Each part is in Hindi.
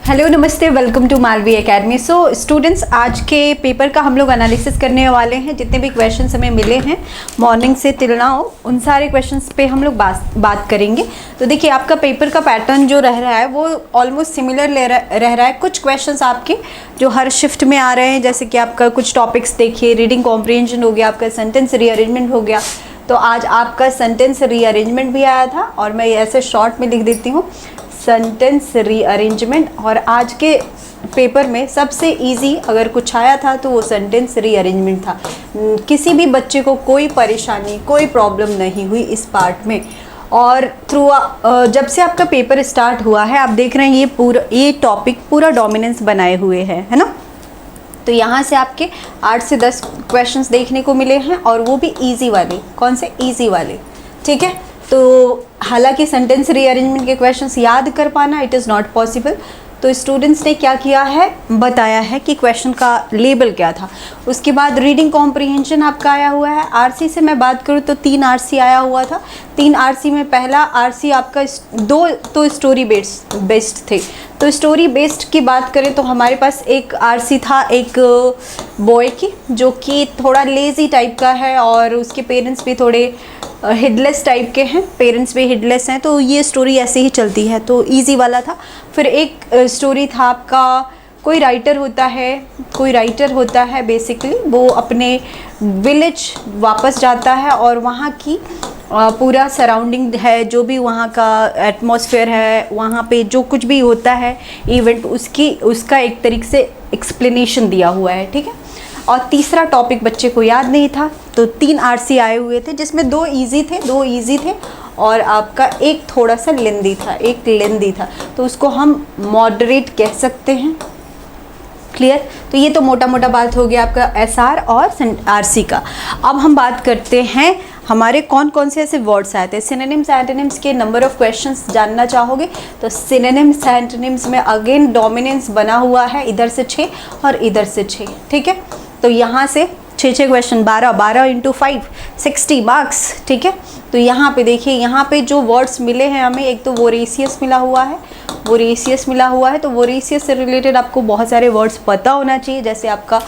हेलो नमस्ते, welcome to Malvi academy. So students, आज के पेपर का हम लोग एनालिसिस करने वाले हैं। जितने भी क्वेश्चंस हमें मिले हैं मॉर्निंग से टिल नाउ, उन सारे क्वेश्चंस पे हम लोग बात करेंगे। तो देखिए, आपका पेपर का पैटर्न जो रह रहा है वो ऑलमोस्ट सिमिलर रह रहा है। कुछ क्वेश्चंस आपके जो हर शिफ्ट में आ रहे हैं, जैसे कि आपका कुछ टॉपिक्स देखिए, रीडिंग कॉम्प्रिहेंशन हो गया, आपका सेंटेंस रीअरेंजमेंट हो गया। तो आज आपका सेंटेंस रीअरेंजमेंट भी आया था और मैं ऐसे शॉर्ट में लिख देती हूँ सेंटेंस रीअरेंजमेंट। और आज के पेपर में सबसे इजी अगर कुछ आया था तो वो सेंटेंस रीअरेंजमेंट था। किसी भी बच्चे को कोई परेशानी, कोई प्रॉब्लम नहीं हुई इस पार्ट में। और थ्रू जब से आपका पेपर स्टार्ट हुआ है, आप देख रहे हैं ये टॉपिक पूरा डोमिनेंस बनाए हुए है ना। तो यहाँ से आपके 8 से 10 क्वेश्चंस देखने को मिले हैं और वो भी इजी वाले। कौन से? इजी वाले, ठीक है। तो हालांकि सेंटेंस रीअरेंजमेंट के क्वेश्चंस याद कर पाना इट इज़ नॉट पॉसिबल। तो स्टूडेंट्स ने क्या किया है, बताया है कि क्वेश्चन का लेबल क्या था। उसके बाद रीडिंग कॉम्प्रिहेंशन आपका आया हुआ है। आरसी से मैं बात करूँ तो 3 आरसी आया हुआ था। 3 आरसी में पहला आरसी आपका 2 तो स्टोरी बेस्ड थे। तो स्टोरी बेस्ड की बात करें तो हमारे पास एक आरसी था एक बॉय की, जो कि थोड़ा लेज़ी टाइप का है और उसके पेरेंट्स भी थोड़े हिडलेस टाइप के हैं, पेरेंट्स भी हिडलेस हैं। तो ये स्टोरी ऐसे ही चलती है, तो इजी वाला था। फिर एक स्टोरी था आपका, कोई राइटर होता है बेसिकली, वो अपने विलेज वापस जाता है और वहाँ की पूरा सराउंडिंग है, जो भी वहाँ का एटमॉस्फेयर है, वहाँ पे जो कुछ भी होता है इवेंट, उसका एक तरीके से एक्सप्लेनेशन दिया हुआ है, ठीक है। और तीसरा टॉपिक बच्चे को याद नहीं था, तो 3 आरसी आए हुए थे, जिसमें 2 इजी थे और आपका एक थोड़ा सा लेंदी था, तो उसको हम मॉडरेट कह सकते हैं। क्लियर? तो ये तो मोटा बात हो गया आपका एसआर और आरसी का। अब हम बात करते हैं हमारे कौन से ऐसे वर्ड्स आए थे। सिनोनिम्स एंटोनिम्स के नंबर ऑफ क्वेश्चंस जानना चाहोगे तो सिनोनिम्स एंटोनिम्स में अगेन डोमिनेंस बना हुआ है, इधर से 6 और इधर से 6, ठीक है। तो यहाँ से 6 क्वेश्चन, 12 इंटू 5 60 मार्क्स, ठीक है। तो यहाँ पे देखिए, यहाँ पे जो वर्ड्स मिले हैं हमें, एक तो वोरेशियस मिला हुआ है, तो वोरेशियस से रिलेटेड आपको बहुत सारे वर्ड्स पता होना चाहिए। जैसे आपका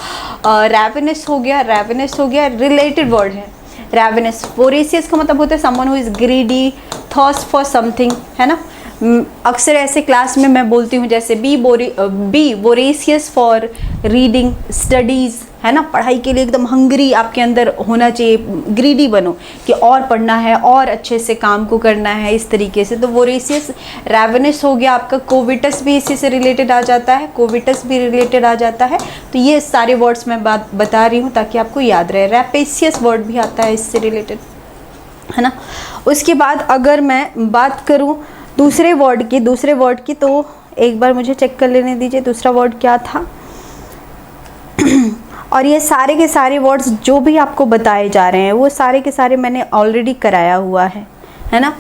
रैवेनस हो गया, रिलेटेड वर्ड है रैवेनस। वोरेशियस का मतलब होता है someone who is greedy, thirst for something, है ना। अक्सर ऐसे क्लास में मैं बोलती हूँ, जैसे be voracious for reading studies, है ना। पढ़ाई के लिए एकदम हंगरी आपके अंदर होना चाहिए, ग्रीडी बनो कि और पढ़ना है और अच्छे से काम को करना है, इस तरीके से। तो वोरेशियस, रैवेनस हो गया आपका। कोविटस भी इसी से रिलेटेड आ जाता है, तो ये सारे वर्ड्स मैं बता रही हूँ ताकि आपको याद रहे। रैपेशियस वर्ड भी आता है इससे रिलेटेड, है ना। उसके बाद अगर मैं बात करूँ दूसरे वर्ड की, तो एक बार मुझे चेक कर लेने दीजिए दूसरा वर्ड क्या था। और ये सारे के सारे वर्ड्स जो भी आपको बताए जा रहे हैं वो सारे के सारे मैंने ऑलरेडी कराया हुआ है ना,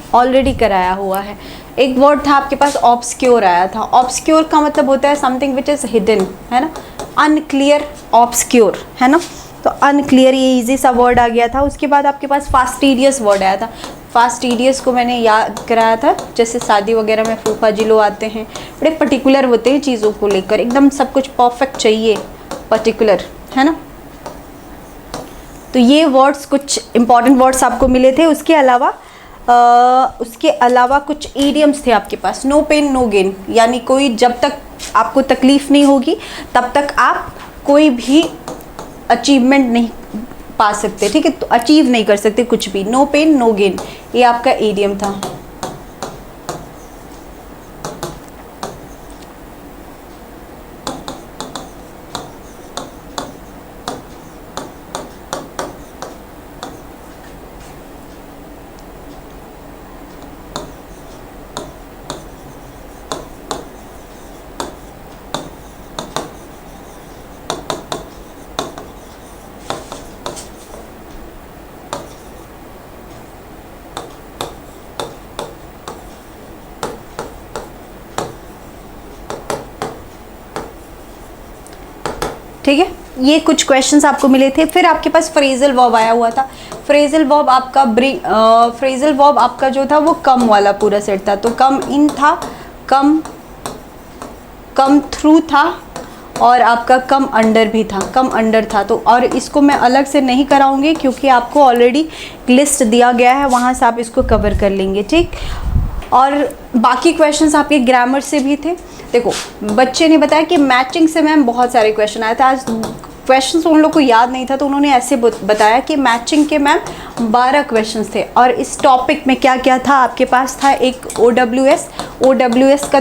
एक वर्ड था आपके पास ऑब्सक्योर आया था। ऑब्सक्योर का मतलब होता है समथिंग विच इज़ हिडन, है ना। अनक्लियर, ऑब्सक्योर, है ना। तो अनक्लियर ये इजी सा वर्ड आ गया था। उसके बाद आपके पास फास्टिडियस वर्ड आया था। फास्टिडियस को मैंने याद कराया था, जैसे शादी वगैरह में फूफा जी लोग आते हैं, बड़े पर्टिकुलर होते हैं चीज़ों को लेकर, एकदम सब कुछ परफेक्ट चाहिए, पर्टिकुलर, है ना। तो ये वर्ड्स कुछ इंपॉर्टेंट वर्ड्स आपको मिले थे। उसके अलावा कुछ ईडियम्स थे आपके पास। नो पेन नो गेन, यानी कोई, जब तक आपको तकलीफ नहीं होगी तब तक आप कोई भी अचीवमेंट नहीं पा सकते, ठीक है। तो अचीव नहीं कर सकते कुछ भी। नो पेन नो गेन, ये आपका ईडियम था। ठीक है, ये कुछ क्वेश्चंस आपको मिले थे। फिर आपके पास फ्रेजल वर्ब आया हुआ था। फ्रेजल वर्ब आपका जो था वो कम वाला पूरा सेट था। तो कम इन था, कम कम थ्रू था और आपका कम अंडर भी था, कम अंडर था। तो और इसको मैं अलग से नहीं कराऊंगी क्योंकि आपको ऑलरेडी लिस्ट दिया गया है, वहाँ से आप इसको कवर कर लेंगे, ठीक। और बाकी क्वेश्चंस आपके ग्रामर से भी थे। देखो बच्चे ने बताया कि मैचिंग से मैम बहुत सारे क्वेश्चन आए थे। आज क्वेश्चंस उन लोग को याद नहीं था तो उन्होंने ऐसे बताया कि मैचिंग के मैम 12 क्वेश्चंस थे। और इस टॉपिक में क्या क्या था आपके पास था, एक OWS का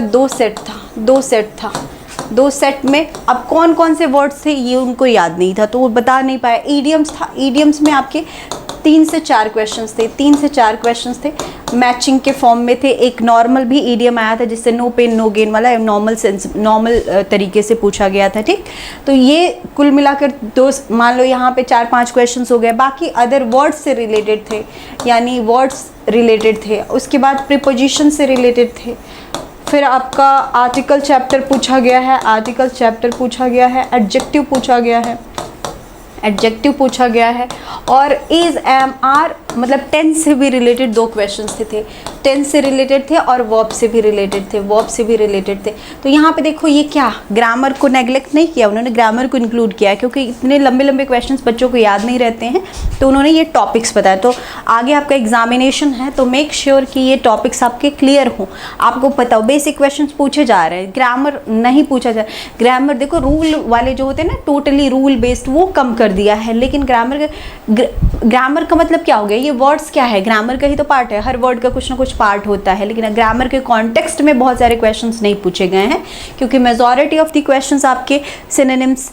2 सेट में अब कौन कौन से वर्ड्स थे ये उनको याद नहीं था तो वो बता नहीं पाया। ईडियम्स था, ईडियम्स में आपके 3 से 4 क्वेश्चंस थे, मैचिंग के फॉर्म में थे। एक नॉर्मल भी ईडियम आया था जिससे नो पेन नो गेन वाला नॉर्मल तरीके से पूछा गया था, ठीक। तो ये कुल मिलाकर मान लो यहाँ पे 4-5 क्वेश्चंस हो गए। बाकी अदर वर्ड्स से रिलेटेड थे, यानी वर्ड्स रिलेटेड थे। उसके बाद प्रीपोजिशन से रिलेटेड थे। फिर आपका आर्टिकल चैप्टर पूछा गया है, एडजेक्टिव पूछा गया है और इज एम आर मतलब टेंस से भी रिलेटेड 2 क्वेश्चंस थे, टेंस से रिलेटेड थे और वर्ब से भी रिलेटेड थे। तो यहाँ पे देखो ये क्या, ग्रामर को नेग्लेक्ट नहीं किया उन्होंने, ग्रामर को इंक्लूड किया है क्योंकि इतने लंबे क्वेश्चंस बच्चों को याद नहीं रहते हैं तो उन्होंने ये टॉपिक्स बताया। तो आगे आपका एग्जामिनेशन है तो मेक श्योर कि ये टॉपिक्स आपके क्लियर हो, आपको पता हो। बेसिक क्वेश्चन पूछे जा रहे हैं, ग्रामर नहीं पूछा जा रहा। ग्रामर देखो रूल वाले जो होते हैं ना, टोटली रूल बेस्ड, वो कम कर दिया है। लेकिन ग्रामर का मतलब क्या हो गया, ये वर्ड्स क्या है, ग्रामर का ही तो पार्ट है। हर वर्ड का कुछ ना कुछ पार्ट होता है, लेकिन ग्रामर के कॉन्टेक्स्ट में बहुत सारे क्वेश्चंस नहीं पूछे गए हैं क्योंकि मेजॉरिटी ऑफ द क्वेश्चंस आपके सिनोनिम्स,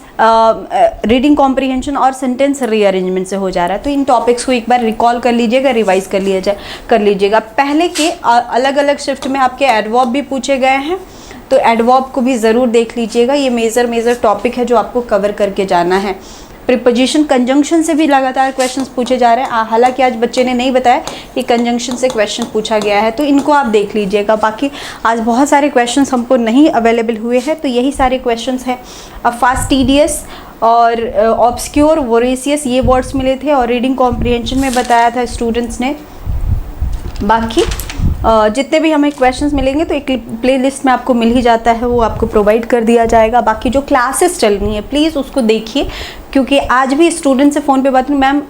रीडिंग कॉम्प्रिहेंशन और सेंटेंस रीअरेंजमेंट से हो जा रहा है। तो इन टॉपिक्स को एक बार रिकॉल कर लीजिएगा, रिवाइज कर लीजिएगा। पहले के अलग अलग शिफ्ट में आपके एडवर्ब भी पूछे गए हैं तो एडवर्ब को भी ज़रूर देख लीजिएगा। ये मेजर टॉपिक है जो आपको कवर करके जाना है। प्रीपोजिशन, कंजंक्शन से भी लगातार क्वेश्चंस पूछे जा रहे हैं। हालांकि आज बच्चे ने नहीं बताया कि कंजंक्शन से क्वेश्चन पूछा गया है तो इनको आप देख लीजिएगा। बाकी आज बहुत सारे क्वेश्चंस हमको नहीं अवेलेबल हुए हैं तो यही सारे क्वेश्चंस हैं। अब फास्ट, टीडियस और ऑब्सक्योर, वोरेसियस ये वर्ड्स मिले थे और रीडिंग कॉम्प्रिहेंशन में बताया था स्टूडेंट्स ने। बाकी जितने भी हमें क्वेश्चंस मिलेंगे तो एक प्लेलिस्ट में आपको मिल ही जाता है, वो आपको प्रोवाइड कर दिया जाएगा। बाकी जो क्लासेस चल रही हैं प्लीज़ उसको देखिए क्योंकि आज भी स्टूडेंट से फ़ोन पे बात हुई, मैम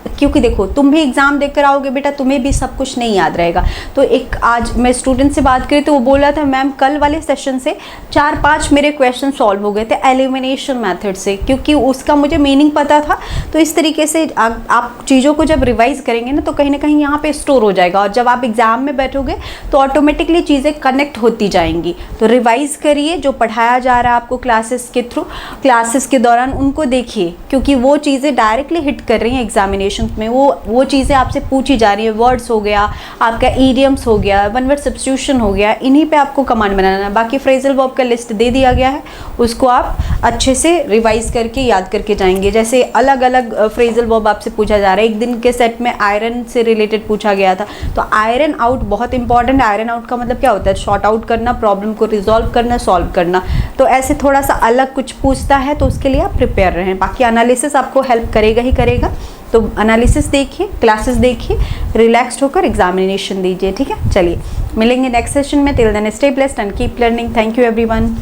क्योंकि देखो तुम भी एग्ज़ाम देकर आओगे बेटा, तुम्हें भी सब कुछ नहीं याद रहेगा। तो एक आज मैं स्टूडेंट से बात करी तो वो बोल रहा था मैम कल वाले सेशन से 4-5 मेरे क्वेश्चन सॉल्व हो गए थे एलिमिनेशन मेथड से, क्योंकि उसका मुझे मीनिंग पता था। तो इस तरीके से आप चीज़ों को जब रिवाइज़ करेंगे ना तो कहीं ना कहीं यहाँ पे स्टोर हो जाएगा और जब आप एग्ज़ाम में बैठोगे तो ऑटोमेटिकली चीज़ें कनेक्ट होती जाएंगी। तो रिवाइज़ करिए, जो पढ़ाया जा रहा है आपको क्लासेस के थ्रू, क्लासेस के दौरान उनको देखिए क्योंकि वो चीज़ें डायरेक्टली हिट कर रही हैं एग्जामिनेशन में। वो चीज़ें आपसे पूछी जा रही है, वर्ड्स हो गया, आपका ईडियम्स हो गया, वन वर्ड सब्स्टिट्यूशन हो गया, इन्हीं पे आपको कमांड बनाना है। बाकी फ्रेजल वर्ब का लिस्ट दे दिया गया है, उसको आप अच्छे से रिवाइज करके याद करके जाएंगे। जैसे अलग अलग फ्रेजल वर्ब आपसे पूछा जा रहा है। एक दिन के सेट में आयरन से रिलेटेड पूछा गया था तो आयरन आउट बहुत इंपॉर्टेंट है। आयरन आउट का मतलब क्या होता है, शॉर्ट आउट करना, प्रॉब्लम को रिजॉल्व करना, सॉल्व करना। तो ऐसे थोड़ा सा अलग कुछ पूछता है तो उसके लिए आप प्रिपेयर रहें। बाकी एनालिसिस आपको हेल्प करेगा ही करेगा। तो एनालिसिस देखिए, क्लासेस देखिए, रिलैक्स्ड होकर एग्जामिनेशन दीजिए, ठीक है। चलिए मिलेंगे नेक्स्ट सेशन में। Till then stay blessed and keep learning. Thank you everyone.